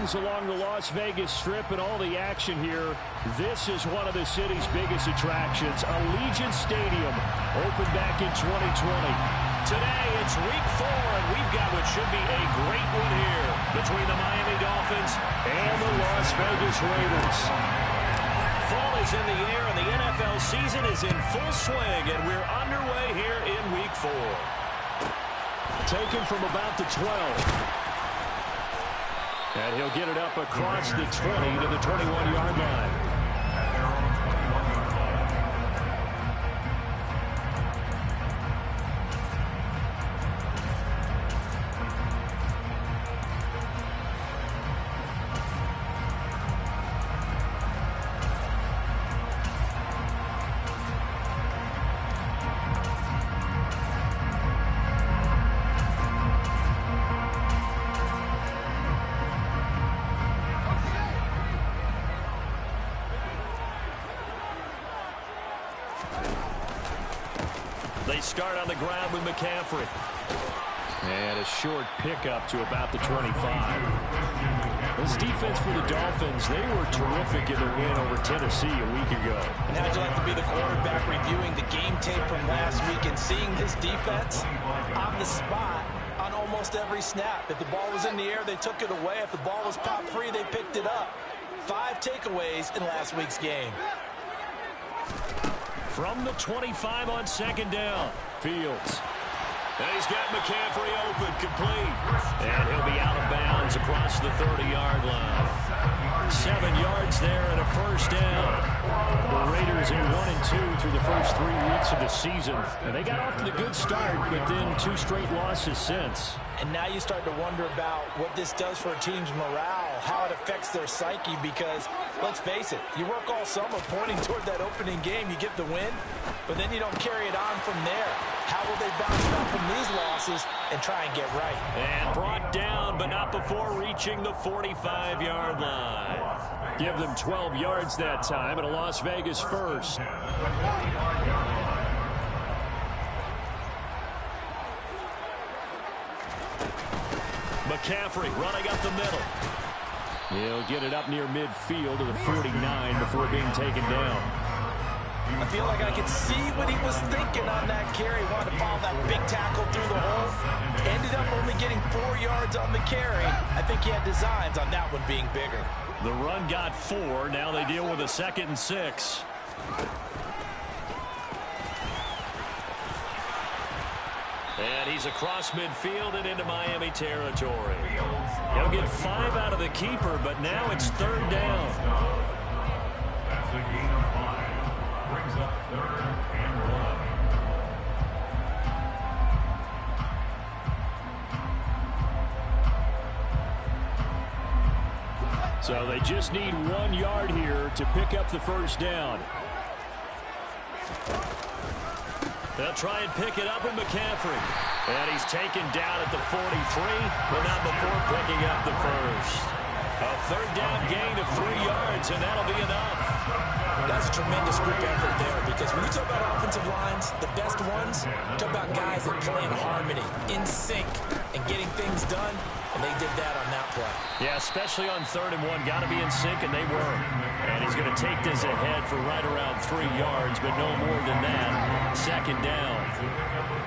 Things along the Las Vegas Strip and all the action here. This is one of the city's biggest attractions. Allegiant Stadium opened back in 2020. Today, it's week 4, and we've got what should be a great one here between the Miami Dolphins and the Las Vegas Raiders. Fall is in the air, and the NFL season is in full swing, and we're underway here in week 4. Taken from about the 12. And he'll get it up across the 20 to the 21-yard line. They start on the ground with McCaffrey. And a short pickup to about the 25. This defense for the Dolphins, they were terrific in the win over Tennessee a week ago. And how'd you like to be the quarterback reviewing the game tape from last week and seeing this defense on the spot on almost every snap? If the ball was in the air, they took it away. If the ball was popped free, they picked it up. 5 takeaways in last week's game. From the 25 on second down, Fields. And he's got McCaffrey open, complete. And he'll be out of bounds across the 30-yard line. 7 yards there and a first down. The Raiders in 1-2 through the first 3 weeks of the season. And they got off to the good start, but then 2 straight losses since. And now you start to wonder about what this does for a team's morale, how it affects their psyche, because, let's face it, you work all summer pointing toward that opening game, you get the win, but then you don't carry it on from there. How will they bounce back from these losses and try and get right? And brought down, but not before reaching the 45-yard line. Give them 12 yards that time and a Las Vegas first. McCaffrey running up the middle. He'll get it up near midfield to the 49 before being taken down. I feel like I could see what he was thinking on that carry. Wanted to follow that big tackle through the hole. Ended up only getting 4 yards on the carry. I think he had designs on that one being bigger. The run got 4. Now they deal with a 2nd and 6. And he's across midfield and into Miami territory. He'll get 5 out of the keeper, but now it's 3rd down. That's a gain of 5. Brings up 3rd and 11. So they just need 1 yard here to pick up the first down. They'll try and pick it up with McCaffrey. And he's taken down at the 43, but not before picking up the first. A 3rd down gain of 3 yards, and that'll be enough. That's a tremendous group effort there, because when you talk about offensive lines, the best ones, talk about guys that play in harmony, in sync, and getting things done, and they did that on that play. Yeah, especially on 3rd and 1. Got to be in sync, and they were. And he's going to take this ahead for right around 3 yards, but no more than that. 2nd down.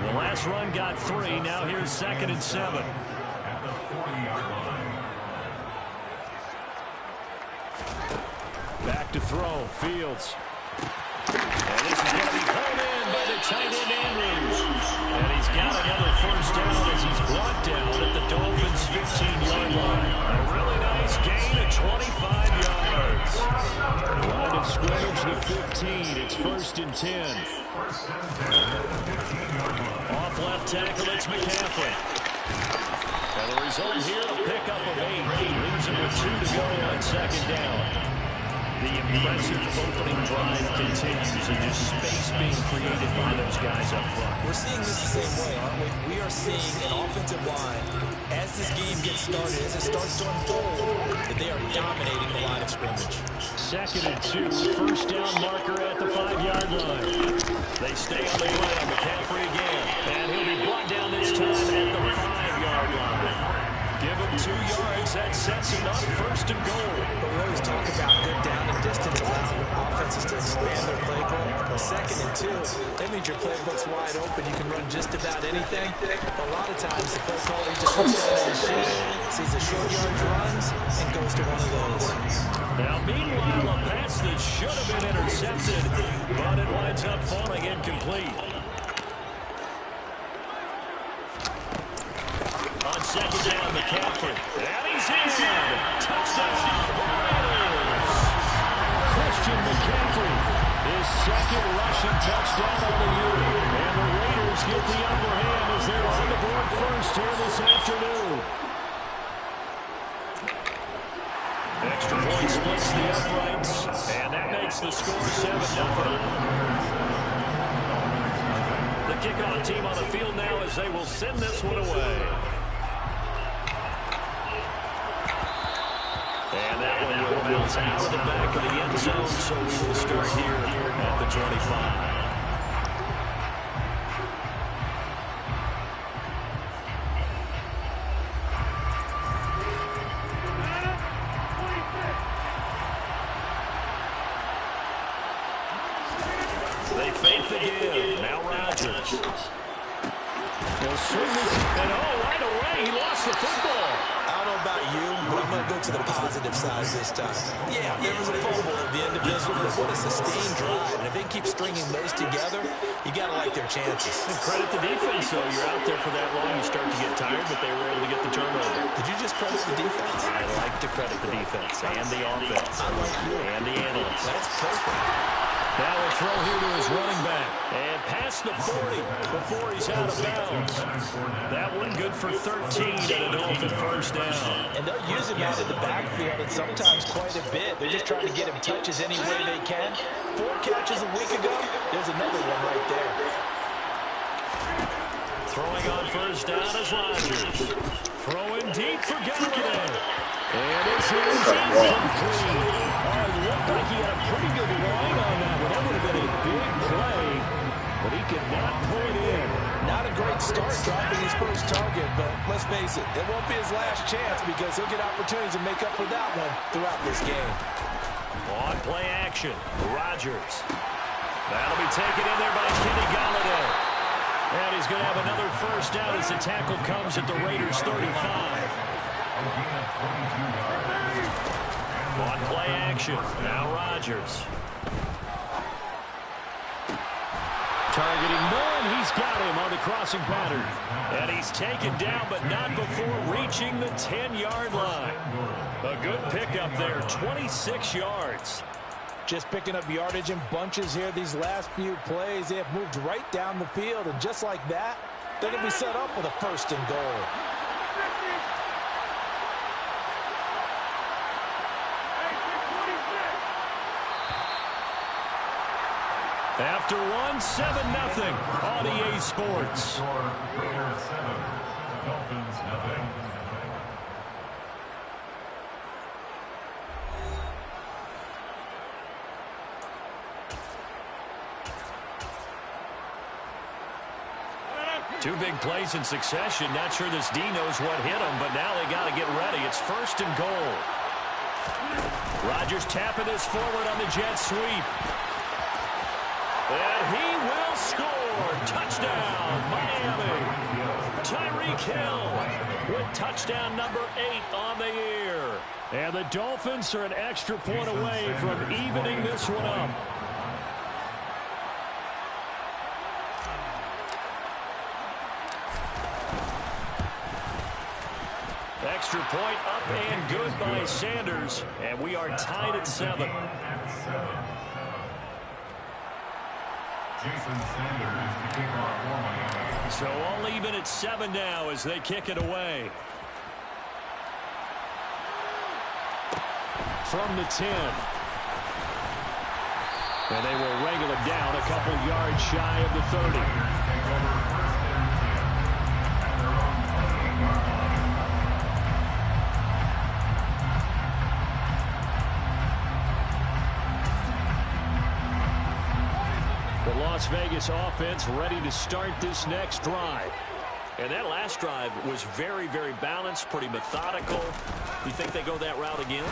The last run got 3. Now here's 2nd and 7. At the 40-yard line. Back to throw, Fields. And this is going to be pulled in by the tight end Andrews. And he's got another first down as he's brought down at the Dolphins' 15-yard line. A really nice gain of 25 yards. Line of scrimmage to 15. It's 1st and 10. Off left tackle, it's McCaffrey. And the result here, a pickup of 8. Leaves him with 2 to go on 2nd down. The impressive opening drive continues, and just space being created by those guys up front. We're seeing this the same way, aren't we? We are seeing an offensive line, as this game gets started, as it starts to unfold, that they are dominating the line of scrimmage. 2nd and 2, first down marker at the 5-yard line. They stay on the ground. McCaffrey again. And he'll be brought down this time at the 5-yard line. Give him 2 yards. That sets him up first and goal. But we always talk about good down and distance, allowing offenses to expand their playbook. But 2nd and 2, that means your playbook's wide open. You can run just about anything. But a lot of times the play caller, he just looks down at the sheet, sees the short yardage runs, and goes to one of those. Now, meanwhile, a pass that should have been intercepted, but it winds up falling incomplete. On 2nd down, McCaffrey. And he's in. Touchdown, Raiders. Christian McCaffrey, his 2nd rushing touchdown on the year. And the Raiders get the upper hand as they're on the board first here this afternoon. Extra point splits the uprights, and that makes the score 7-0. The kickoff team on the field now as they will send this one away. And that one will bounce out of the back of the end zone, so we will start here at the 25. They fake the give. Now Rodgers. He'll swing this, and right away, he lost the football. I don't know about you, but I'm going to go to the positive side this time. Yeah, there was a fumble at the end of this one, but what a sustained drive. And if they keep stringing those together, you got to like their chances. And credit the defense, though. You're out there for that long, you start to get tired, but they were able to get the turnover. Did you just credit the defense? I like to credit the defense and the offense. I like you. And the analysts. That's perfect. Now a throw here to his running back. And past the 40 before he's out of bounds. That one good for 13 and a Dolphin first down. And they'll use him out of the backfield and sometimes quite a bit. They're just trying to get him touches any way they can. 4 catches a week ago. There's another one right there. Throwing on first down is Rodgers. Throwing deep for Galladay. And this is incomplete. It looked like he had a pretty good line on that one. That would have been a big play, but he could not pull it in. Not a great start dropping his first target, but let's face it, it won't be his last chance because he'll get opportunities to make up for that one throughout this game. On play action, Rodgers. That'll be taken in there by Kenny Galladay. And he's going to have another first down as the tackle comes at the Raiders' 35. On play action, now Rodgers. Targeting one, he's got him on the crossing pattern. And he's taken down, but not before reaching the 10-yard line. A good pickup there, 26 yards. Just picking up yardage in bunches here these last few plays. They have moved right down the field, and just like that, they're going to be set up with a first and goal. After one, 7-0 on EA Sports. Raiders 7, Dolphins 0. Two big plays in succession. Not sure this D knows what hit him, but now they got to get ready. It's first and goal. Rodgers tapping this forward on the jet sweep. And he will score. Touchdown, Miami. Tyreek Hill with touchdown number 8 on the year. And the Dolphins are an extra point away from evening this one up. Extra point up and good by Sanders. And we are tied at 7. Jason Sanders to kick off for Miami. So all even at 7 now as they kick it away. From the 10. And they will wrangle it down a couple yards shy of the 30. Take over first and 10 at their own 28-yard line. The Las Vegas offense ready to start this next drive. And that last drive was very, very balanced, pretty methodical. You think they go that route again?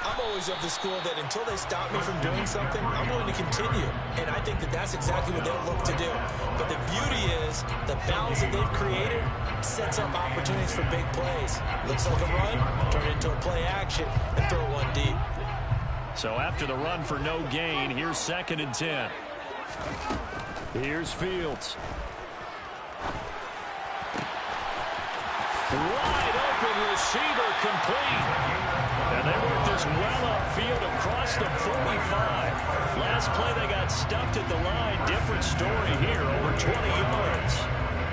I'm always of the school that until they stop me from doing something, I'm going to continue. And I think that that's exactly what they'll look to do. But the beauty is the balance that they've created sets up opportunities for big plays. Looks like a run, turn it into a play action, and throw one deep. So after the run for no gain, here's 2nd and 10. Here's Fields. Wide open receiver complete. And they work this well upfield across the 45. Last play they got stuffed at the line. Different story here, over 20 yards.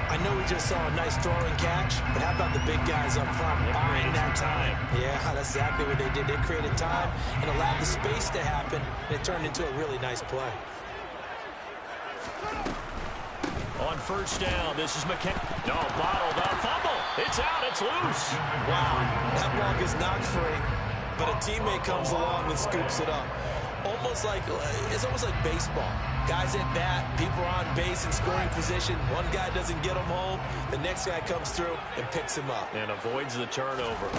I know we just saw a nice throwing catch, but how about the big guys up front buying that time? Yeah, that's exactly what they did. They created time and allowed the space to happen, and it turned into a really nice play. On 1st down, this is McCaffrey. No, bottled up, fumble. It's out, it's loose. Wow, that ball is not free, but a teammate comes along and scoops it up. It's almost like baseball. Guys at bat, people are on base in scoring position. One guy doesn't get him home. The next guy comes through and picks him up. And avoids the turnover.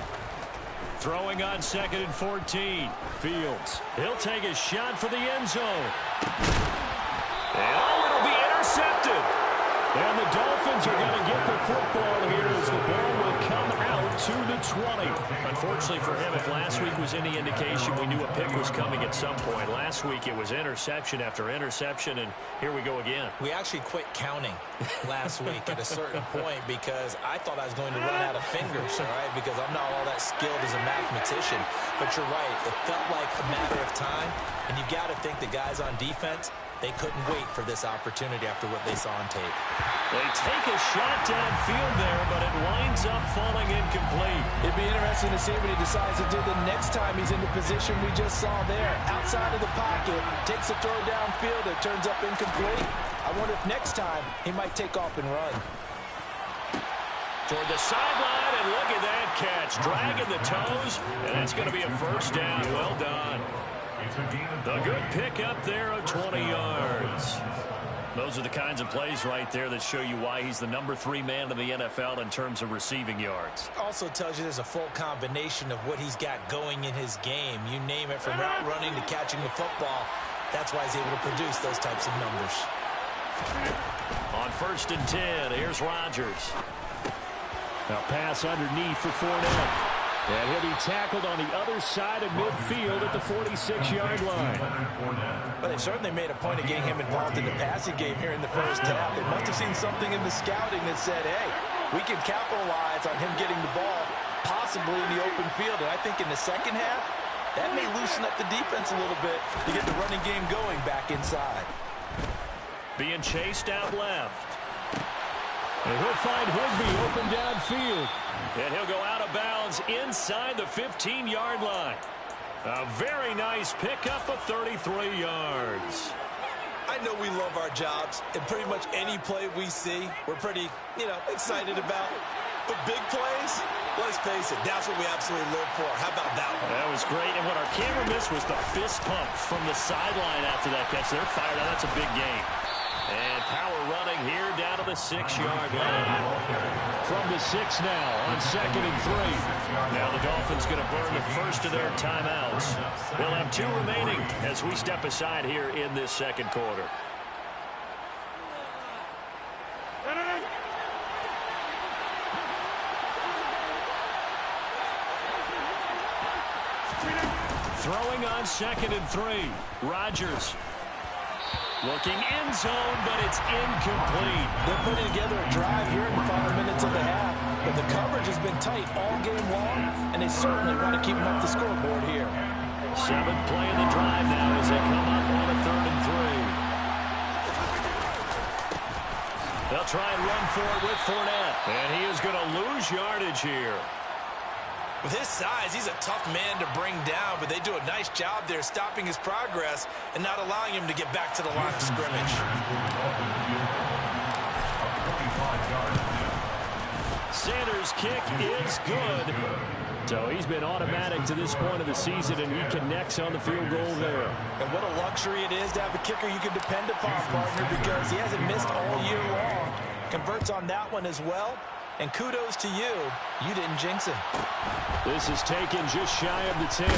Throwing on 2nd and 14. Fields. He'll take a shot for the end zone. And it'll be intercepted. And the Dolphins are going to get the football here as the ball will come out to the 20. Unfortunately for him, if last week was any indication, we knew a pick was coming at some point. Last week it was interception after interception, and here we go again. We actually quit counting last week at a certain point because I thought I was going to run out of fingers, all right, because I'm not all that skilled as a mathematician. But you're right. It felt like a matter of time, and you've got to think the guys on defense, they couldn't wait for this opportunity after what they saw on tape. They take a shot downfield there, but it winds up falling incomplete. It'd be interesting to see what he decides to do the next time he's in the position we just saw there. Outside of the pocket, takes a throw downfield, it turns up incomplete. I wonder if next time he might take off and run. Toward the sideline, and look at that catch. Dragging the toes, and it's going to be a 1st down. Well done. The good pick up there of 20 yards. Those are the kinds of plays right there that show you why he's the number 3 man in the NFL in terms of receiving yards. Also tells you there's a full combination of what he's got going in his game. You name it, from route running to catching the football. That's why he's able to produce those types of numbers. On 1st and 10, here's Rodgers. Now pass underneath for Fournette. And he'll be tackled on the other side of midfield at the 46-yard line. But they certainly made a point of getting him involved in the passing game here in the 1st half. They must have seen something in the scouting that said, hey, we can capitalize on him getting the ball possibly in the open field. And I think in the 2nd half, that may loosen up the defense a little bit to get the running game going back inside. Being chased out left. And he'll find Higbee open downfield. And he'll go out of bounds inside the 15-yard line. A very nice pickup of 33 yards. I know we love our jobs, and pretty much any play we see, we're pretty, excited about. But big plays, let's face it, that's what we absolutely live for. How about that one? That was great. And what our camera missed was the fist pump from the sideline after that catch. They're fired out. That's a big game. And power running here down to the 6-yard line. From the 6 now on 2nd and 3. Now the Dolphins going to burn the first of their timeouts. They'll have 2 remaining as we step aside here in this 2nd quarter. Throwing on 2nd and 3. Rodgers. Looking end zone, but it's incomplete. They're putting together a drive here in the final minutes of the half, but the coverage has been tight all game long, and they certainly want to keep them up the scoreboard here. 7th play of the drive now as they come up on a 3rd and 3. They'll try and run for it with Fournette, and he is going to lose yardage here. With his size, he's a tough man to bring down, but they do a nice job there stopping his progress and not allowing him to get back to the line of scrimmage. Sanders' kick is good. So he's been automatic to this point of the season, and he connects on the field goal there. And what a luxury it is to have a kicker you can depend upon, partner, because he hasn't missed all year long. Converts on that one as well. And kudos to you. You didn't jinx him. This is taken just shy of the 10.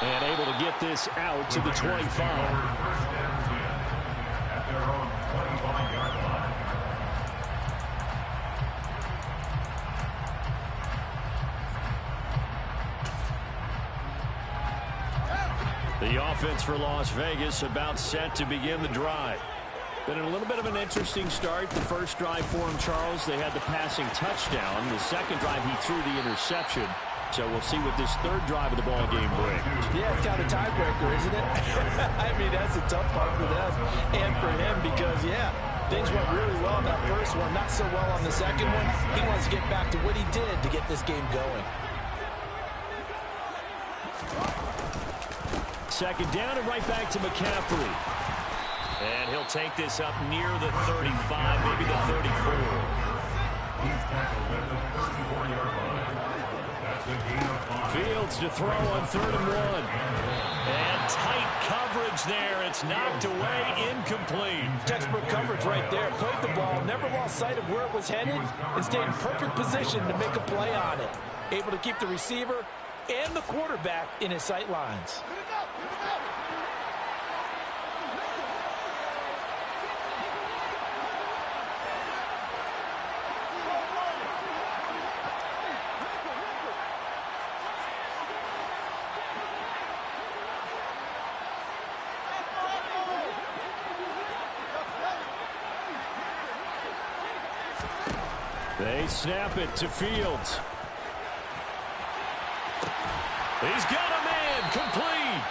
And able to get this out to the 25. First down 10 at their own 25-yard line. The offense for Las Vegas about set to begin the drive. Been a little bit of an interesting start. The first drive for him, Charles, they had the passing touchdown. The second drive, he threw the interception. So we'll see what this third drive of the ball game brings. Yeah, it's kind of a tiebreaker, isn't it? I mean, that's a tough part for them and for him because, yeah, things went really well in that first one, not so well on the second one. He wants to get back to what he did to get this game going. Second down and right back to McCaffrey. And he'll take this up near the 35, maybe the 34. He's tackled at the 34-yard line. That's a gain of 5. Fields to throw on 3rd and 1. And tight coverage there. It's knocked away, incomplete. Textbook coverage right there. Played the ball, never lost sight of where it was headed, and stayed in perfect position to make a play on it. Able to keep the receiver and the quarterback in his sight lines. They snap it to Fields. He's got a man, complete.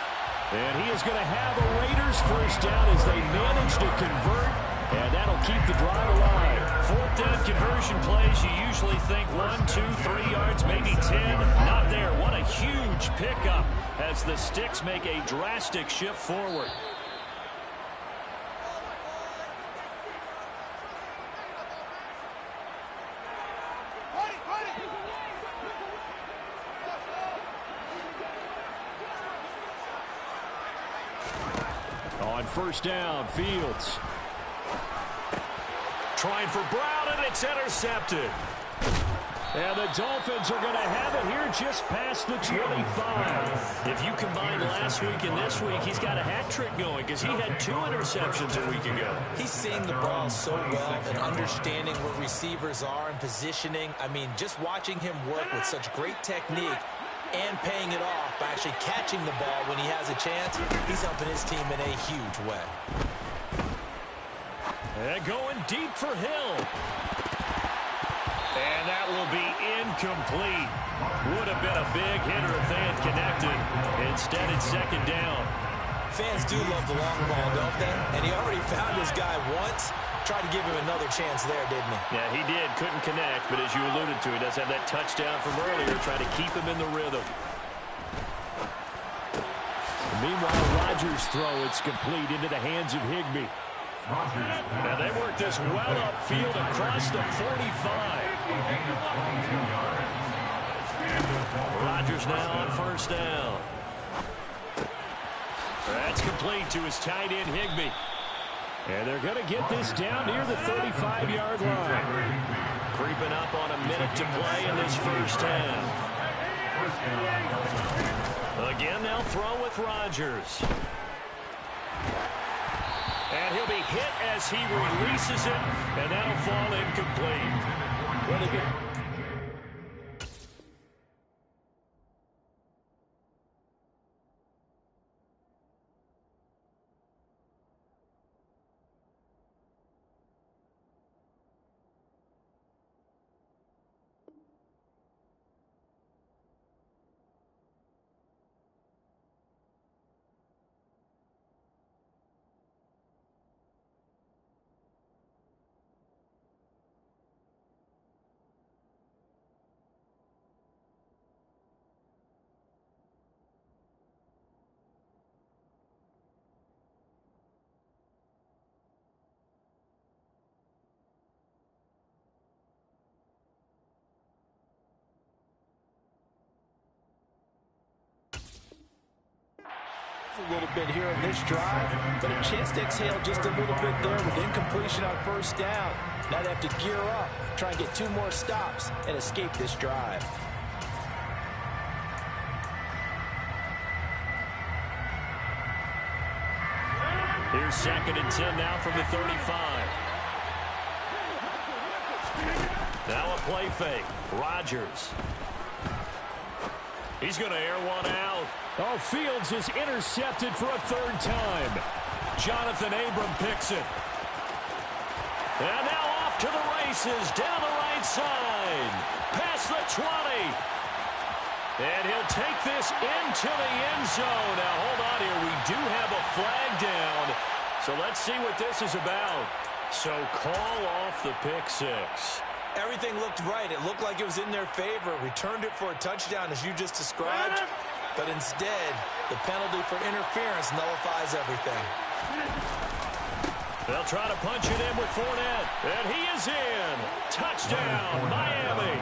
And he is going to have a Raiders first down as they manage to convert, and that'll keep the drive alive. Fourth down conversion plays, you usually think 1, 2, 3 yards, maybe 10. Not there. What a huge pickup as the Sticks make a drastic shift forward. On first down, Fields. Trying for Brown, and it's intercepted. And the Dolphins are going to have it here just past the 25. If you combine last week and this week, he's got a hat trick going because he had 2 interceptions a week ago. He's seeing the ball so well and understanding where receivers are and positioning. I mean, just watching him work with such great technique and paying it off by actually catching the ball when he has a chance, he's helping his team in a huge way. And going deep for Hill. And that will be incomplete. Would have been a big hitter if they had connected. Instead, it's second down. Fans do love the long ball, don't they? And he already found his guy once. Tried to give him another chance there, didn't he? Yeah, he did. Couldn't connect, but as you alluded to, he does have that touchdown from earlier, trying to keep him in the rhythm. Meanwhile, Rodgers' throw, it's complete into the hands of Higbee. Now they work this well upfield across the 45. Rodgers now on first down. That's complete to his tight end, Higbee. And they're going to get this down near the 35-yard line. Creeping up on a minute to play in this first half. Again, they'll throw with Rodgers. And he'll be hit as he releases it, and that'll fall incomplete. Really good. A little bit here in this drive, but a chance to exhale just a little bit there with incompletion on first down. Now they have to gear up, try and get 2 more stops, and escape this drive. Here's 2nd and 10 now from the 35. Now a play fake. Rodgers. He's going to air one out. Oh, Fields is intercepted for a 3rd time. Jonathan Abram picks it. And now off to the races, down the right side. Past the 20. And he'll take this into the end zone. Now, hold on here. We do have a flag down. So let's see what this is about. So call off the pick 6. Everything looked right. It looked like it was in their favor. Returned it for a touchdown, as you just described. But instead, the penalty for interference nullifies everything. They'll try to punch it in with Fournette. And he is in. Touchdown, Miami.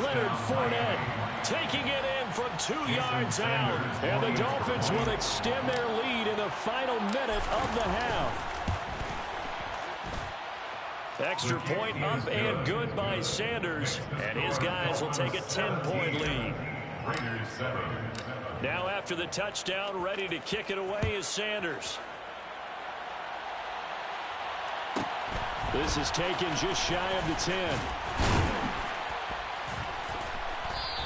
Leonard Fournette taking it in from 2 yards out. And the Dolphins will extend their lead in the final minute of the half. Extra point up and good by Sanders. And his guys will take a 10-point lead. Now after the touchdown, ready to kick it away is Sanders. This is taken just shy of the 10.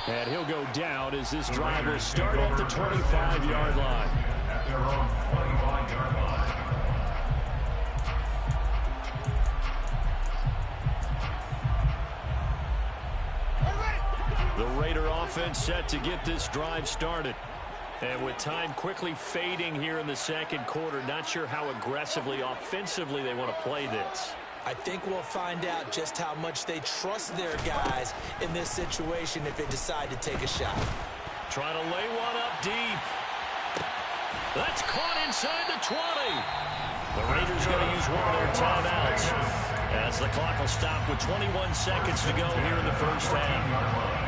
And he'll go down as this drive will start at the 25-yard line. At their own 25-yard line. The Raider offense set to get this drive started. And with time quickly fading here in the 2nd quarter, not sure how aggressively, offensively they want to play this. I think we'll find out just how much they trust their guys in this situation if they decide to take a shot. Trying to lay one up deep. That's caught inside the 20. The Raiders are going to use one of their timeouts as the clock will stop with 21 seconds to go here in the first half.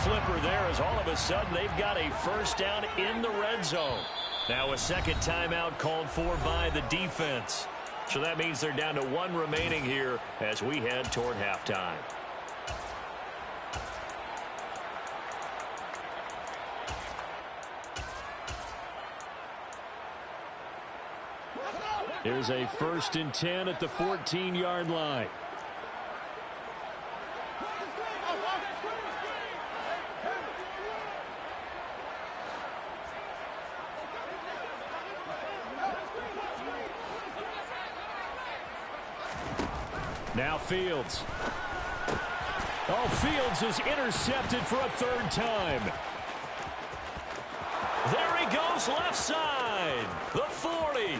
Flipper there as all of a sudden they've got a first down in the red zone. Now a 2nd timeout called for by the defense. So that means they're down to 1 remaining here as we head toward halftime. Here's a 1st and 10 at the 14-yard line. Now Fields. Oh, Fields is intercepted for a 3rd time. There he goes left side. The 40.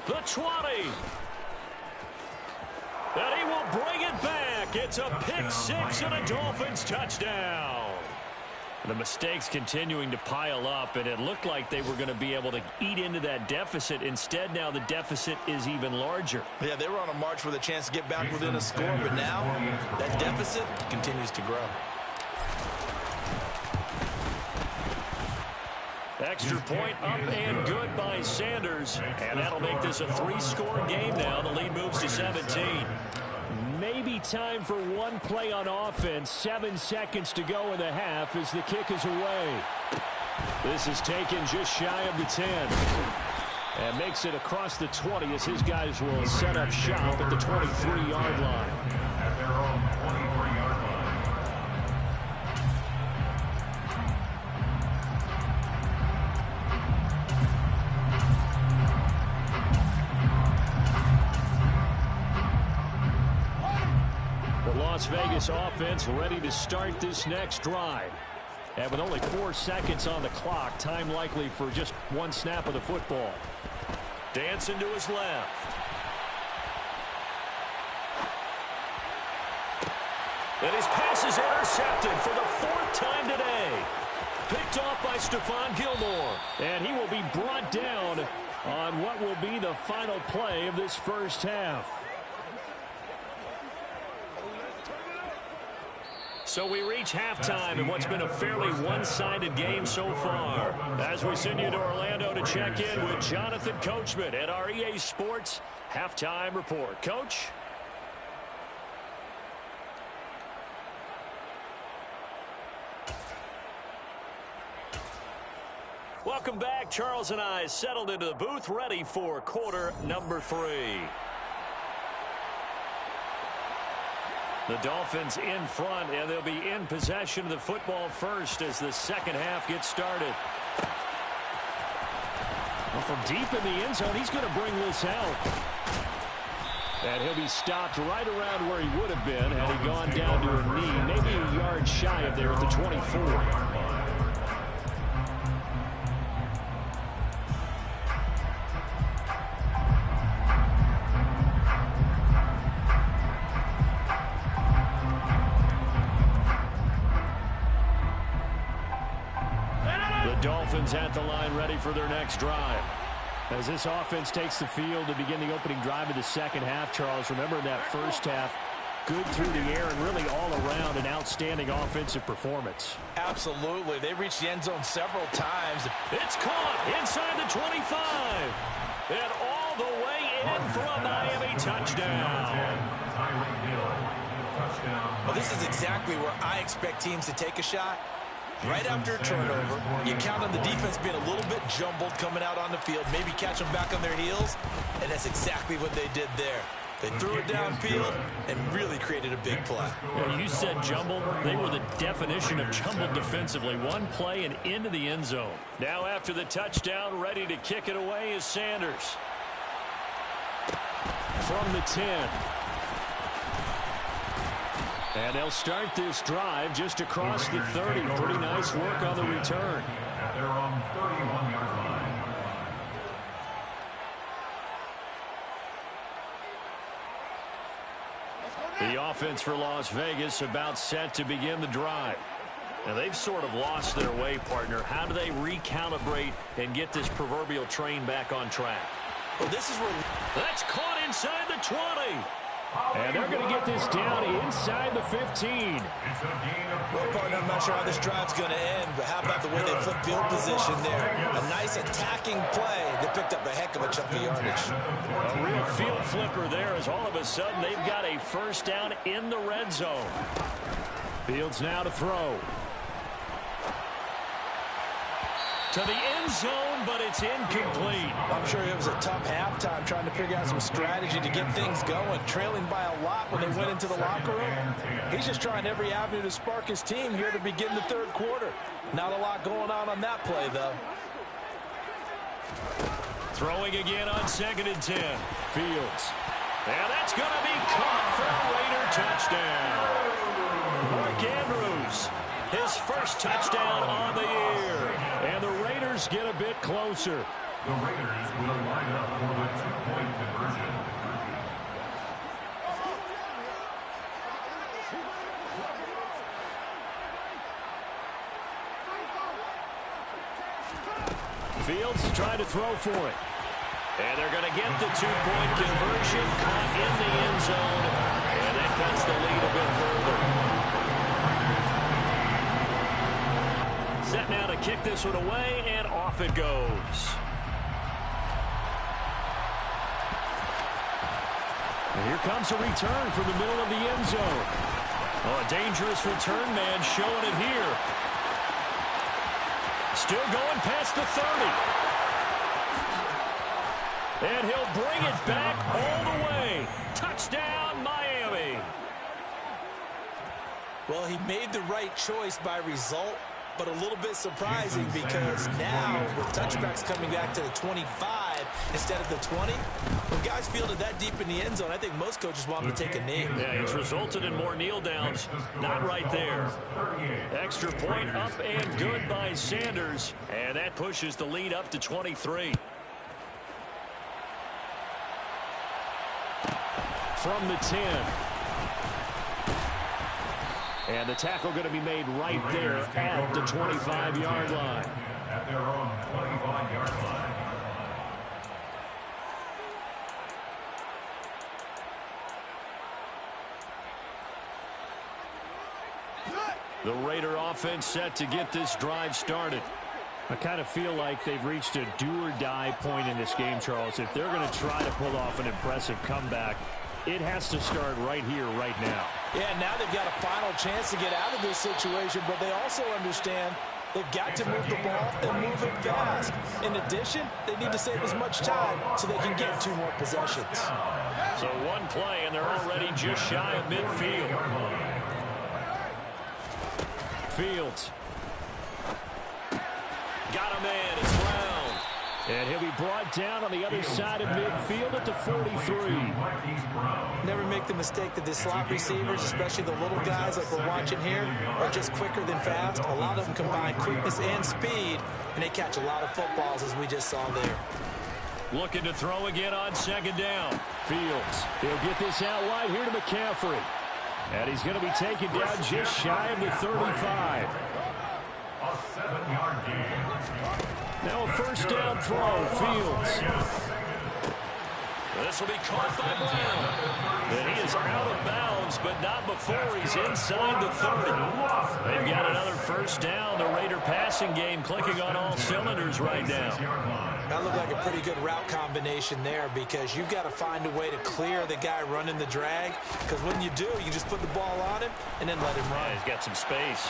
The 20. And he will bring it back. It's a pick 6 and a Dolphins touchdown. The mistakes continuing to pile up, and it looked like they were going to be able to eat into that deficit. Instead, now the deficit is even larger. Yeah, they were on a march with a chance to get back within a score, but now that deficit continues to grow. Extra point up and good by Sanders, and that'll make this a 3-score game now. The lead moves to 17. Maybe time for one play on offense. 7 seconds to go in the half as the kick is away. This is taken just shy of the 10. And makes it across the 20 as his guys will set up shop at the 23-yard line. At their own 23-yard line. Las Vegas offense ready to start this next drive. And with only 4 seconds on the clock, time likely for just 1 snap of the football. Dancing to his left. And his pass is intercepted for the 4th time today. Picked off by Stephon Gilmore. And he will be brought down on what will be the final play of this first half. So we reach halftime in what's been a fairly one-sided game so far. As we send you to Orlando to check in with Jonathan Coachman at our EA Sports Halftime Report. Coach? Welcome back. Charles and I settled into the booth, ready for quarter number 3. The Dolphins in front, and they'll be in possession of the football first as the second half gets started. Well, from deep in the end zone, he's going to bring this out. And he'll be stopped right around where he would have been had he gone down to a knee, maybe a yard shy of there at the 24. Dolphins at the line ready for their next drive. As this offense takes the field to begin the opening drive of the second half, Charles, remember in that first half, good through the air and really all around an outstanding offensive performance. Absolutely. They reached the end zone several times. It's caught inside the 25. And all the way in for a Miami touchdown. Well, this is exactly where I expect teams to take a shot. Right after a turnover, you count on the defense being a little bit jumbled coming out on the field, maybe catch them back on their heels, and that's exactly what they did there. They threw it downfield and really created a big play. Yeah, you said jumbled. They were the definition of jumbled defensively. One play and into the end zone. Now after the touchdown, ready to kick it away is Sanders. From the 10. And they'll start this drive just across the 30. Pretty nice work on the return. At their own 31-yard line. The offense for Las Vegas about set to begin the drive. Now they've sort of lost their way, partner. How do they recalibrate and get this proverbial train back on track? Well, this is where... That's caught inside the 20. And they're going to get this down inside the 15. Well, partner, I'm not sure how this drive's going to end, but how about the way they flip field position there? A nice attacking play. They picked up a heck of a chunk of yardage. A real field flipper there as all of a sudden they've got a first down in the red zone. Fields now to throw. To the end zone, but it's incomplete. I'm sure it was a tough halftime trying to figure out some strategy to get things going. Trailing by a lot when they went into the locker room. He's just trying every avenue to spark his team here to begin the third quarter. Not a lot going on that play, though. Throwing again on 2nd and 10. Fields. And that's going to be caught for a Raider touchdown. Mark Andrews, his first touchdown on the year. And the Raiders get a bit closer. The Raiders will line up for the 2-point conversion. Fields trying to throw for it. And they're going to get the 2-point conversion, caught in the end zone. And that cuts the lead a bit further. Set now to kick this one away, and off it goes. And here comes a return from the middle of the end zone. Oh, a dangerous return man showing it here. Still going past the 30. And he'll bring it back all the way. Touchdown, Miami. Well, he made the right choice by result, but a little bit surprising because now with touchbacks coming back to the 25 instead of the 20, when guys fielded that deep in the end zone, I think most coaches want them to take a knee. Yeah, it's resulted in more kneel downs. Not right there. Extra point up and good by Sanders, and that pushes the lead up to 23. From the 10. And the tackle going to be made right there at the 25-yard line. At their own 25-yard line. The Raider offense set to get this drive started. I kind of feel like they've reached a do-or-die point in this game, Charles. If they're going to try to pull off an impressive comeback, it has to start right here, right now. Yeah, now they've got a final chance to get out of this situation, but they also understand they've got to move the ball and move it fast. In addition, they need to save as much time so they can get 2 more possessions. So one play, and they're already just shy of midfield. Fields. Got a man. It's Brown. And he'll be brought down on the other side of midfield at the 43. Never make the mistake that the slot receivers, especially the little guys like we're watching here, are just quicker than fast. A lot of them combine quickness and speed, and they catch a lot of footballs, as we just saw there. Looking to throw again on second down. Fields. He'll get this out wide here to McCaffrey. And he's going to be taken down just shy of the 35. A 7-yard gain. Now a first down throw. Fields. This will be caught by Brown. And he is out of bounds, but not before he's inside the 30. They've got another first down. The Raider passing game clicking on all cylinders right now. That looked like a pretty good route combination there, because you've got to find a way to clear the guy running the drag, because when you do, you just put the ball on him and then let him run. Yeah, he's got some space.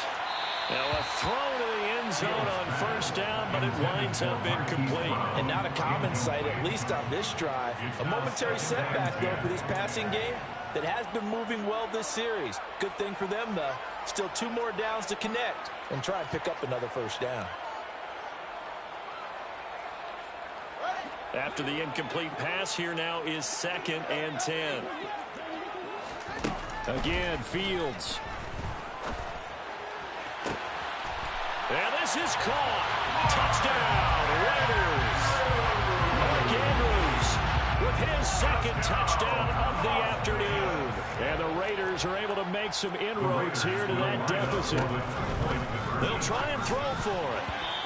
Now a throw to the end zone on first down, but it winds up incomplete. And not a common sight, at least on this drive. A momentary setback, though, for this passing game that has been moving well this series. Good thing for them, though. Still 2 more downs to connect and try and pick up another first down. After the incomplete pass, here now is 2nd and 10. Again, Fields. And this is caught. Touchdown, Raiders. Mark Andrews with his 2nd touchdown of the afternoon. And the Raiders are able to make some inroads here to that deficit. They'll try and throw for it.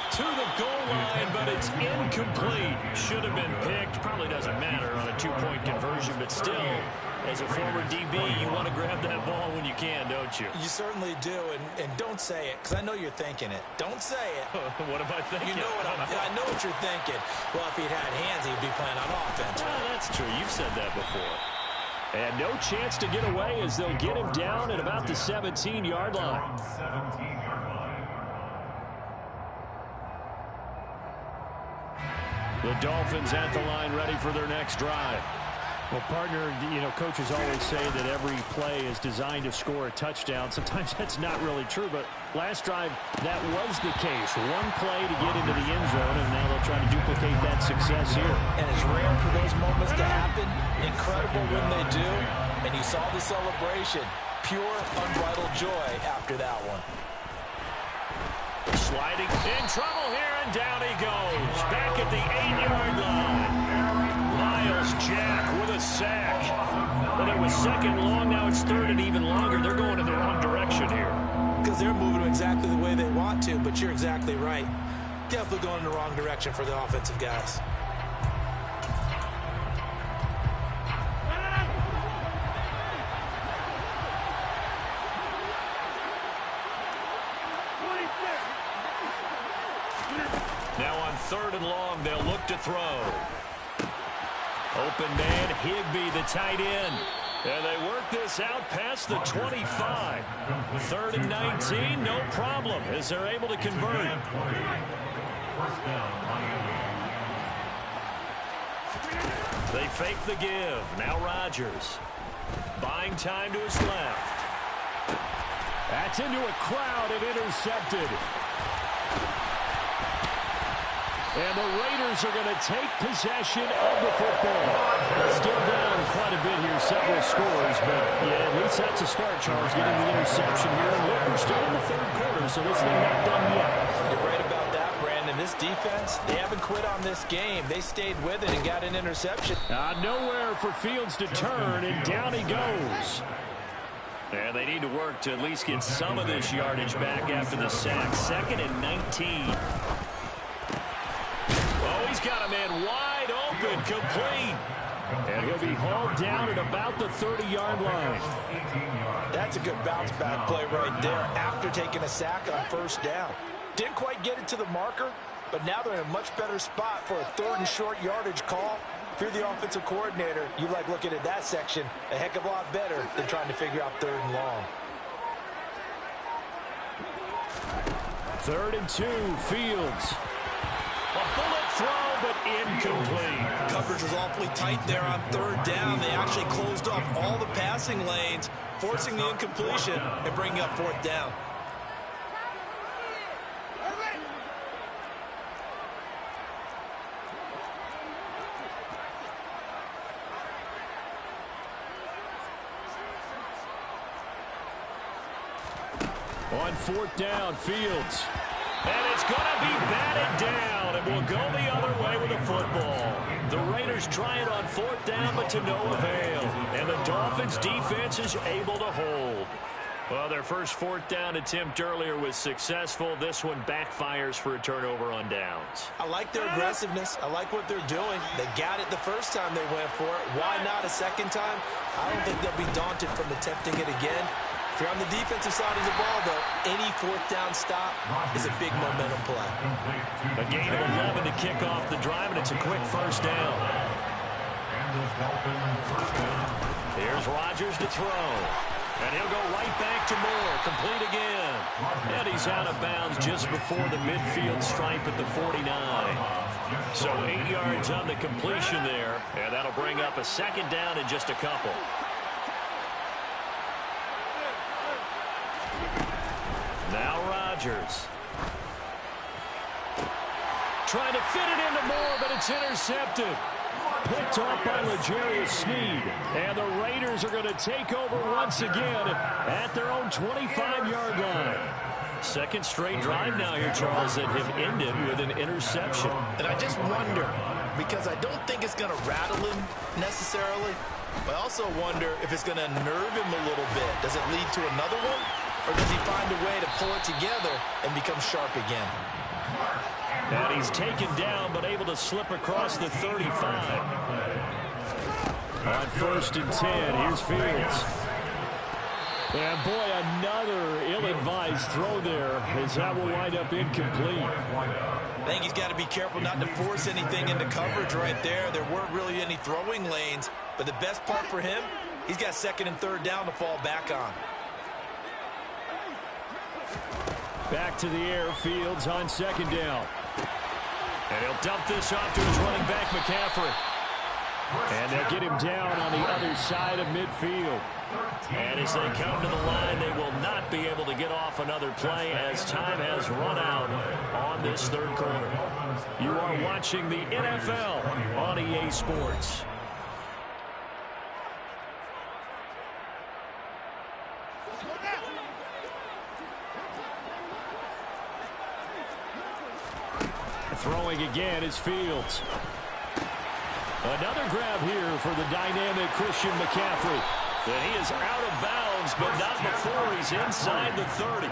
To the goal line, but it's incomplete. Should have been picked. Probably doesn't matter on a 2-point conversion, but still, as a former DB, you want to grab that ball when you can, don't you? You certainly do, and don't say it, because I know you're thinking it. Don't say it. What am I thinking? You know what I know what you're thinking. Well, if he'd had hands, he'd be playing on offense. Well, that's true. You've said that before. And no chance to get away as they'll get him down at about the 17-yard line. 17-yard line. The Dolphins at the line, ready for their next drive. Well, partner, you know, coaches always say that every play is designed to score a touchdown. Sometimes that's not really true, but last drive, that was the case. 1 play to get into the end zone, and now they'll try to duplicate that success here. And it's rare for those moments to happen. Incredible when they do. And you saw the celebration. Pure, unbridled joy after that one. Sliding in trouble here, and down he goes. Back at the 8-yard line. Miles Jack with a sack. Well, it was 2nd long, now it's 3rd and even longer. They're going in the wrong direction here. Because they're moving exactly the way they want to, but you're exactly right. Definitely going in the wrong direction for the offensive guys. Now on 3rd and long, they'll look to throw. Open man, Higbee, the tight end. And they work this out past the 25. 3rd and 19, no problem, as they're able to convert. They fake the give. Now Rodgers. Buying time to his left. That's into a crowd and intercepted. And the Raiders are going to take possession of the football. Still down quite a bit here, several scores, but yeah, at least that's a start, Charles, getting the interception here. And look, we're still in the 3rd quarter, so this thing not done yet. You're right about that, Brandon. This defense, they haven't quit on this game. They stayed with it and got an interception. Nowhere for Fields to turn, and down he goes. And they need to work to at least get some of this yardage back after the sack. 2nd and 19. Oh, he's got a man wide open, complete. And he'll be hauled down at about the 30-yard line. That's a good bounce-back play right there after taking a sack on first down. Didn't quite get it to the marker, but now they're in a much better spot for a third and short yardage call. If you're the offensive coordinator, you like looking at that section a heck of a lot better than trying to figure out third and long. 3rd and 2, Fields. A bullet throw, but incomplete. Coverage was awfully tight there on third down. They actually closed off all the passing lanes, forcing the incompletion and bringing up fourth down. On 4th down, Fields. And it's going to be batted down, and will go the other way with the football. The Raiders try it on 4th down, but to no avail. And the Dolphins' defense is able to hold. Well, their first 4th down attempt earlier was successful. This one backfires for a turnover on downs. I like their aggressiveness. I like what they're doing. They got it the first time they went for it. Why not a second time? I don't think they'll be daunted from attempting it again. If you're on the defensive side of the ball, though, any 4th down stop is a big momentum play. A gain of 11 to kick off the drive, and it's a quick first down. Here's Rodgers to throw. And he'll go right back to Moore. Complete again. And he's out of bounds just before the midfield stripe at the 49. So 8 yards on the completion there. And that'll bring up a second down in just a couple. Now Rodgers. Trying to fit it into Moore, but it's intercepted. Picked off by L'Jarius Sneed. And the Raiders are going to take over once again at their own 25-yard line. Second straight drive now here, Charles, that have ended with an interception. And I just wonder, because I don't think it's going to rattle him necessarily, but I also wonder if it's going to nerve him a little bit. Does it lead to another one? Or does he find a way to pull it together and become sharp again? And he's taken down, but able to slip across the 35. On 1st and 10, here's Fields. And boy, another ill-advised throw there, as that will wind up incomplete. I think he's got to be careful not to force anything into coverage right there. There weren't really any throwing lanes, but the best part for him, he's got 2nd and 3rd down to fall back on. Back to the air, Fields on 2nd down. And he'll dump this off to his running back, McCaffrey. And they'll get him down on the other side of midfield. And as they come to the line, they will not be able to get off another play as time has run out on this 3rd quarter. You are watching the NFL on EA Sports. Throwing again is Fields. Another grab here for the dynamic Christian McCaffrey. And he is out of bounds, but not before he's inside the 30.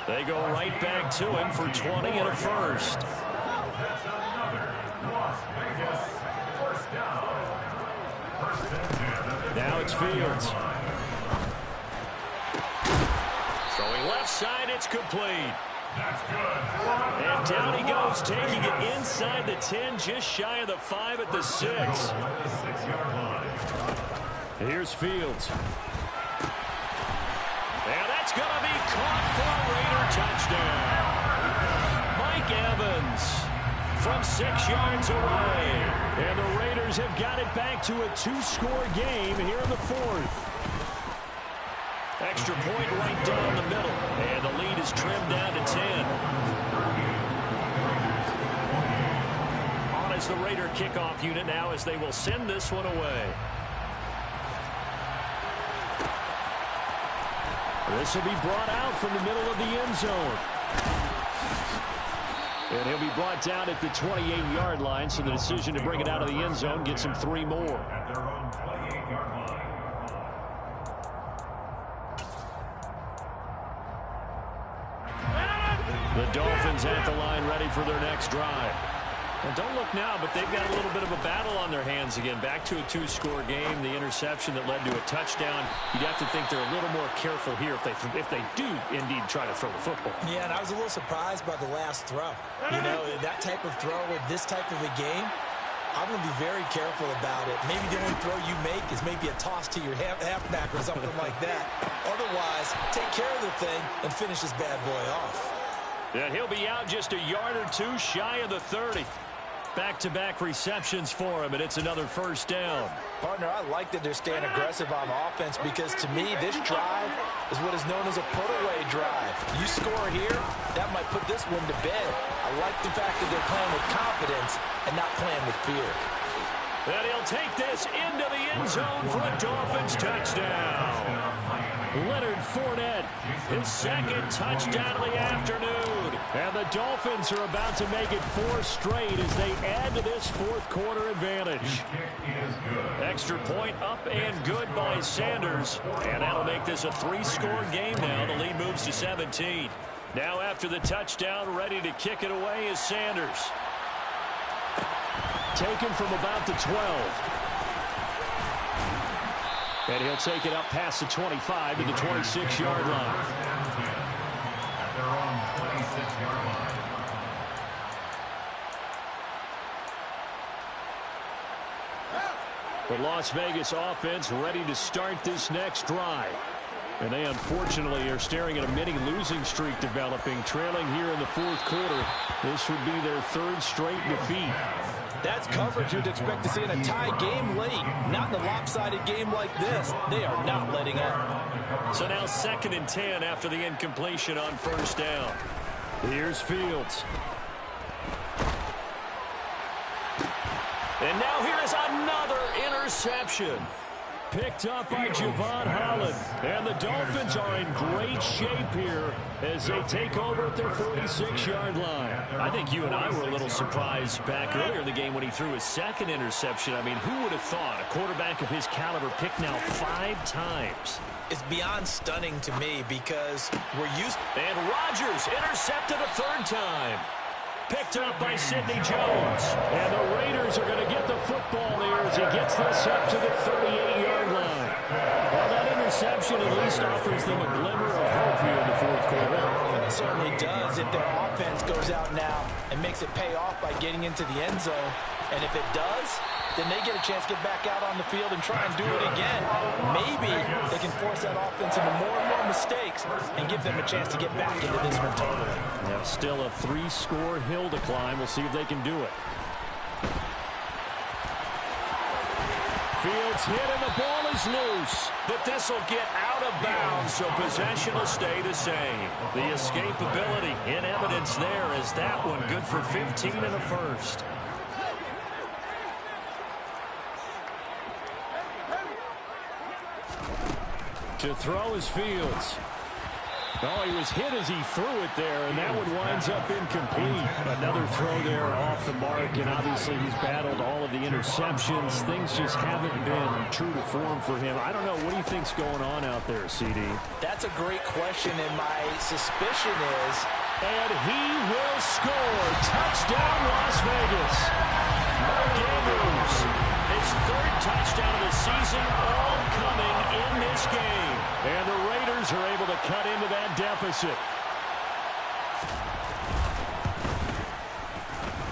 They go right back to him for 20 and a first. Now it's Fields. Throwing left side, it's complete. That's good. And down he goes, taking it inside the 10, just shy of the 5 at the 6. Here's Fields. And that's going to be caught for a Raider touchdown. Mike Evans from 6 yards away. And the Raiders have got it back to a 2-score game here in the 4th. Extra point right down the middle. And the lead is trimmed down to 10. On as the Raider kickoff unit now as they will send this one away. This will be brought out from the middle of the end zone. And he'll be brought down at the 28-yard line, so the decision to bring it out of the end zone gets him 3 more. At their own 28-yard line. The Dolphins at the line ready for their next drive. Well, don't look now, but they've got a little bit of a battle on their hands again. Back to a two-score game. The interception that led to a touchdown. You'd have to think they're a little more careful here if they do indeed try to throw the football. Yeah, and I was a little surprised by the last throw. You know, that type of throw with this type of a game, I'm going to be very careful about it. Maybe the only throw you make is maybe a toss to your halfback or something like that. Otherwise, take care of the thing and finish this bad boy off. And he'll be out just a yard or two shy of the 30. Back-to-back receptions for him, and it's another first down. Partner, I like that they're staying aggressive on offense because, to me, this drive is what is known as a put-away drive. You score here, that might put this one to bed. I like the fact that they're playing with confidence and not playing with fear. And he'll take this into the end zone for a Dolphins touchdown. Leonard Fournette, his second touchdown of the afternoon. And the Dolphins are about to make it 4 straight as they add to this fourth quarter advantage. Extra point up and good by Sanders. And that'll make this a 3-score game now. The lead moves to 17. Now after the touchdown, ready to kick it away is Sanders. Taken from about the 12. And he'll take it up past the 25 to the 26-yard line. At their own 26-yard line. The Las Vegas offense ready to start this next drive. And they unfortunately are staring at a mini losing streak developing, trailing here in the fourth quarter. This would be their 3rd straight defeat. That's coverage you'd expect to see in a tie game late. Not in a lopsided game like this. They are not letting up. So now 2nd and 10 after the incompletion on first down. Here's Fields. And now here is another interception. Picked up by Javon Holland. And the Dolphins are in great shape here as they take over at their 46-yard line. I think you and I were a little surprised back earlier in the game when he threw his 2nd interception. I mean, who would have thought a quarterback of his caliber picked now 5 times? It's beyond stunning to me because we're used. And Rodgers intercepted a 3rd time. Picked up by Sidney Jones. And the Raiders are going to get the football there as he gets this up to the 38-yard line. Well, that interception at least offers them a glimmer of hope here in the fourth quarter. It certainly does if their offense goes out now and makes it pay off by getting into the end zone. And if it does, then they get a chance to get back out on the field and try and do it again. Maybe they can force that offense into more and more mistakes and give them a chance to get back into this one totally. Yeah, still a 3-score hill to climb. We'll see if they can do it. Fields hit and the ball is loose. But this will get out of bounds, so possession will stay the same. The escapability in evidence there as that one good for 15 and a first. To throw is Fields. Oh, he was hit as he threw it there, and that one winds up incomplete. Another throw there off the mark, and obviously he's battled all of the interceptions. Things just haven't been true to form for him. I don't know. What do you think's going on out there, CD? That's a great question, and my suspicion is... And he will score. Touchdown, Las Vegas. Mark Andrews, his 3rd touchdown of the season, all coming in this game. And the Raiders are able to cut into that deficit.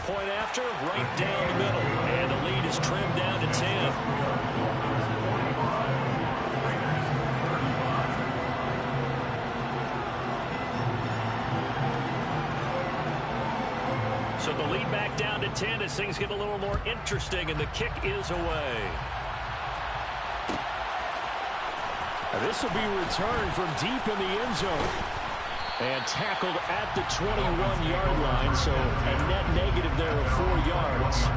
Point after, right down the middle. And the lead is trimmed down to 10. So the lead back down to 10 as things get a little more interesting, and the kick is away. Now this will be returned from deep in the end zone. And tackled at the 21-yard line, so a net negative there of 4 yards.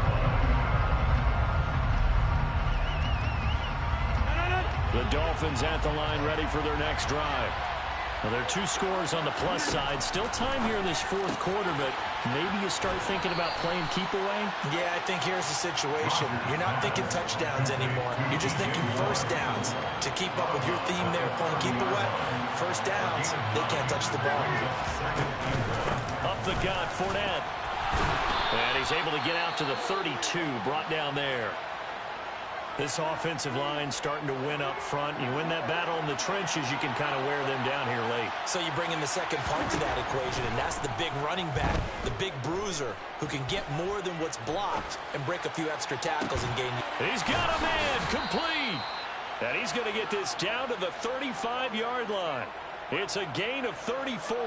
The Dolphins at the line ready for their next drive. Well, there are 2 scores on the plus side. Still time here in this fourth quarter, but maybe you start thinking about playing keep away? Yeah, I think here's the situation. You're not thinking touchdowns anymore. You're just thinking first downs. To keep up with your theme there, playing keep away, first downs, they can't touch the ball. Up the gut, Fournette. And he's able to get out to the 32, brought down there. This offensive line starting to win up front. You win that battle in the trenches, you can kind of wear them down here late. So you bring in the second part to that equation, and that's the big running back, the big bruiser, who can get more than what's blocked and break a few extra tackles and gain. He's got a man complete. And he's going to get this down to the 35-yard line. It's a gain of 34.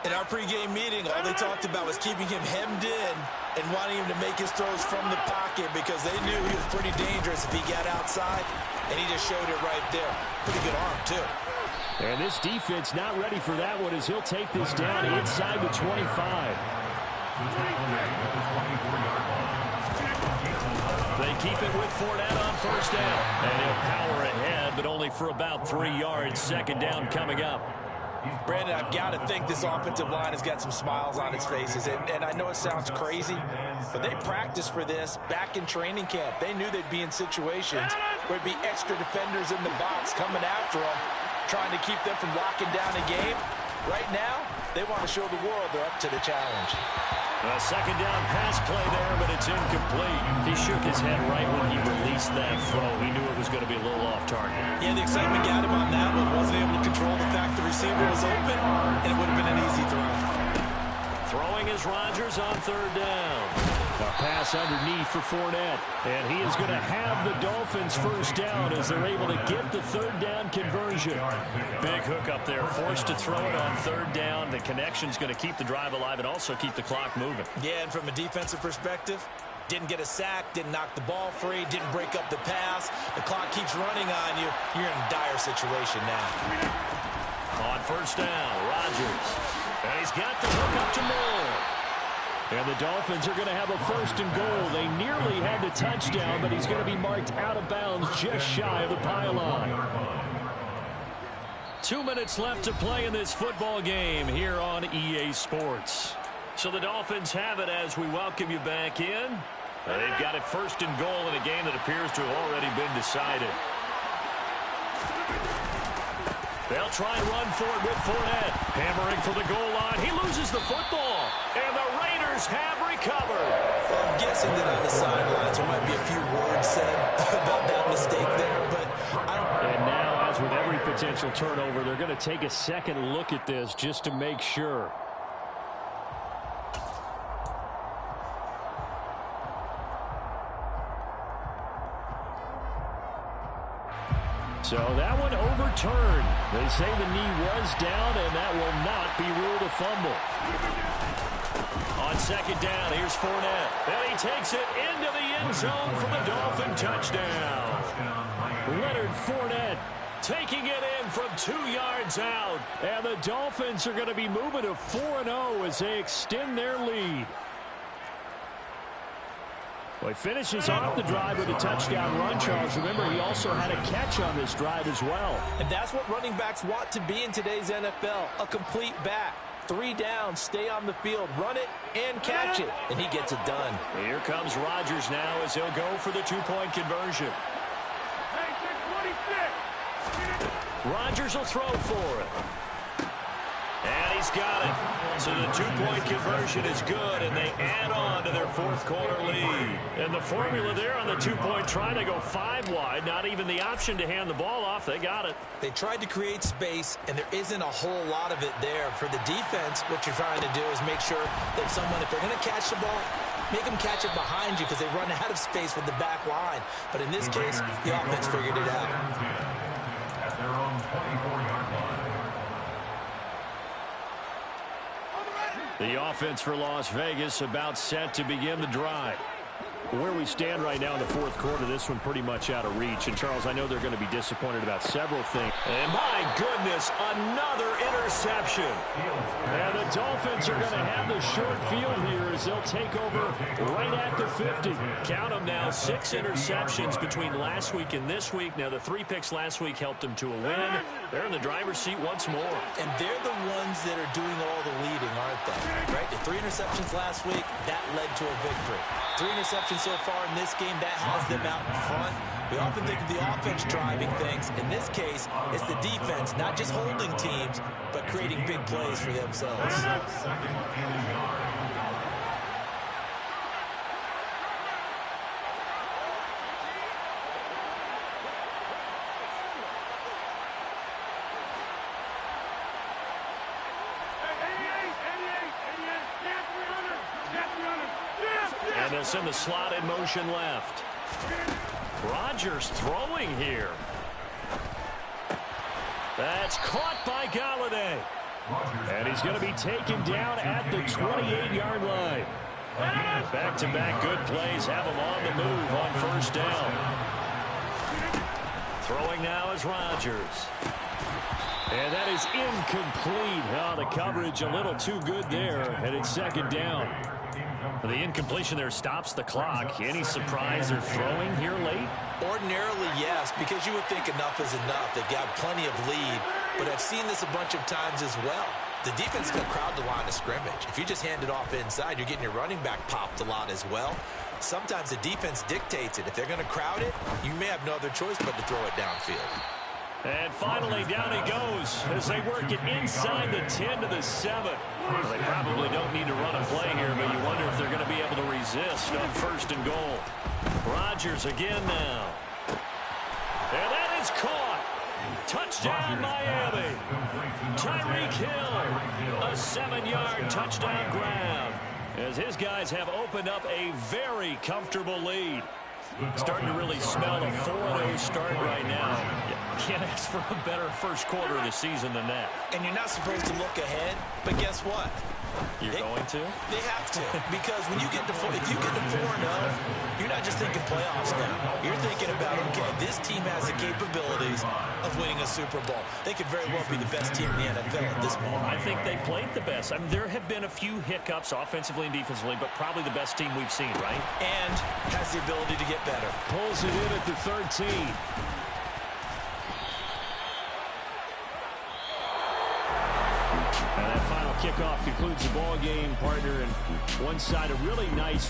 In our pregame meeting, all they talked about was keeping him hemmed in and wanting him to make his throws from the pocket because they knew he was pretty dangerous if he got outside, and he just showed it right there. Pretty good arm, too. And this defense not ready for that one as he'll take this down inside the 25. They keep it with Fournette on first down. And he'll power ahead, but only for about 3 yards. Second down coming up. Brandon, I've got to think this offensive line has got some smiles on its faces. And I know it sounds crazy, but they practiced for this back in training camp. They knew they'd be in situations where it'd be extra defenders in the box coming after them, trying to keep them from locking down a game. Right now, they want to show the world they're up to the challenge. A second down pass play there, but it's incomplete. He shook his head right when he released that throw. He knew it was going to be a little off target. Yeah, the excitement got him on that one. Wasn't able to control the fact the receiver was open, and it would have been an easy throw. Throwing is Rodgers on third down. A pass underneath for Fournette. And he is going to have the Dolphins first down as they're able to get the third down conversion. Big hook up there, forced to throw it on third down. The connection's going to keep the drive alive and also keep the clock moving. Yeah, and from a defensive perspective, didn't get a sack, didn't knock the ball free, didn't break up the pass. The clock keeps running on you. You're in a dire situation now. On first down, Rodgers. And he's got the hook up to Moore. And the Dolphins are going to have a first and goal. They nearly had the touchdown, but he's going to be marked out of bounds just shy of the pylon. 2 minutes left to play in this football game here on EA Sports. So the Dolphins have it as we welcome you back in. They've got it first and goal in a game that appears to have already been decided. They'll try and run for it with Fournette. Hammering for the goal line. He loses the football. And the Raiders have recovered. Well, I'm guessing that on the sidelines there might be a few words said about that mistake there, but I don't... And now, as with every potential turnover, they're going to take a second look at this just to make sure. So that one overturned. They say the knee was down, and that will not be ruled a fumble. On second down, here's Fournette. And he takes it into the end zone for the Dolphin touchdown. Leonard Fournette taking it in from 2 yards out. And the Dolphins are going to be moving to 4-0 as they extend their lead. Well, he finishes off the drive with a touchdown run, Charles. Remember, he also had a catch on this drive as well. And that's what running backs want to be in today's NFL, a complete back. 3 down, stay on the field, run it, and catch it. And he gets it done. Here comes Rodgers now as he'll go for the two-point conversion. Rodgers will throw for it. And he's got it. So the two-point conversion is good, and they add on to their fourth quarter lead. And the formula there on the two-point, trying to go 5 wide, not even the option to hand the ball off. They got it. They tried to create space, and there isn't a whole lot of it there. For the defense, what you're trying to do is make sure that someone, if they're going to catch the ball, make them catch it behind you because they run out of space with the back line. But in this case, the offense figured it out. At their own 24-yard line. The offense for Las Vegas about set to begin the drive. Where we stand right now in the fourth quarter, this one pretty much out of reach. And, Charles, I know they're going to be disappointed about several things. And, my goodness, another interception. And the Dolphins are going to have the short field here as they'll take over right at the 50. Count them now, 6 interceptions between last week and this week. Now, the 3 picks last week helped them to a win. They're in the driver's seat once more. And they're the ones that are doing all the leading, aren't they? Right? The 3 interceptions last week, that led to a victory. 3 interceptions so far in this game, that has them out in front. We often think of the offense driving things. In this case, it's the defense, not just holding teams, but creating big plays for themselves. They'll send the slot in motion left. Rodgers throwing here. That's caught by Galladay. And he's going to be taken down at the 28-yard line. Back-to-back good plays have him on the move on first down. Throwing now is Rodgers. And that is incomplete. Oh, the coverage a little too good there, and it's second down. The incompletion there stops the clock. Any surprise they're throwing here late? Ordinarily, yes, because you would think enough is enough. They've got plenty of lead, but I've seen this a bunch of times as well. The defense is going to crowd the line of scrimmage. If you just hand it off inside, you're getting your running back popped a lot as well. Sometimes the defense dictates it. If they're going to crowd it, you may have no other choice but to throw it downfield. And finally, down he goes as they work it inside the 10 to the 7. Well, they probably don't need to run a play here, but you wonder if they're going to be able to resist on first and goal. Rodgers again now. And that is caught. Touchdown, Miami. Tyreek Hill, a 7-yard touchdown grab, as his guys have opened up a very comfortable lead. Starting to really smell a 4-0 start right now. Can't ask for a better first quarter of the season than that. And you're not supposed to look ahead, but guess what? You're going to? They have to, because when you get to if you get to 4-0, you're not just thinking playoffs now. You're thinking about, okay, this team has the capabilities of winning a Super Bowl. They could very well be the best team in the NFL at this moment. I think they played the best. I mean, there have been a few hiccups offensively and defensively, but probably the best team we've seen, right? And has the ability to get better. Pulls it in at the 13. And that final kickoff concludes the ball game, partner, and one side a really nice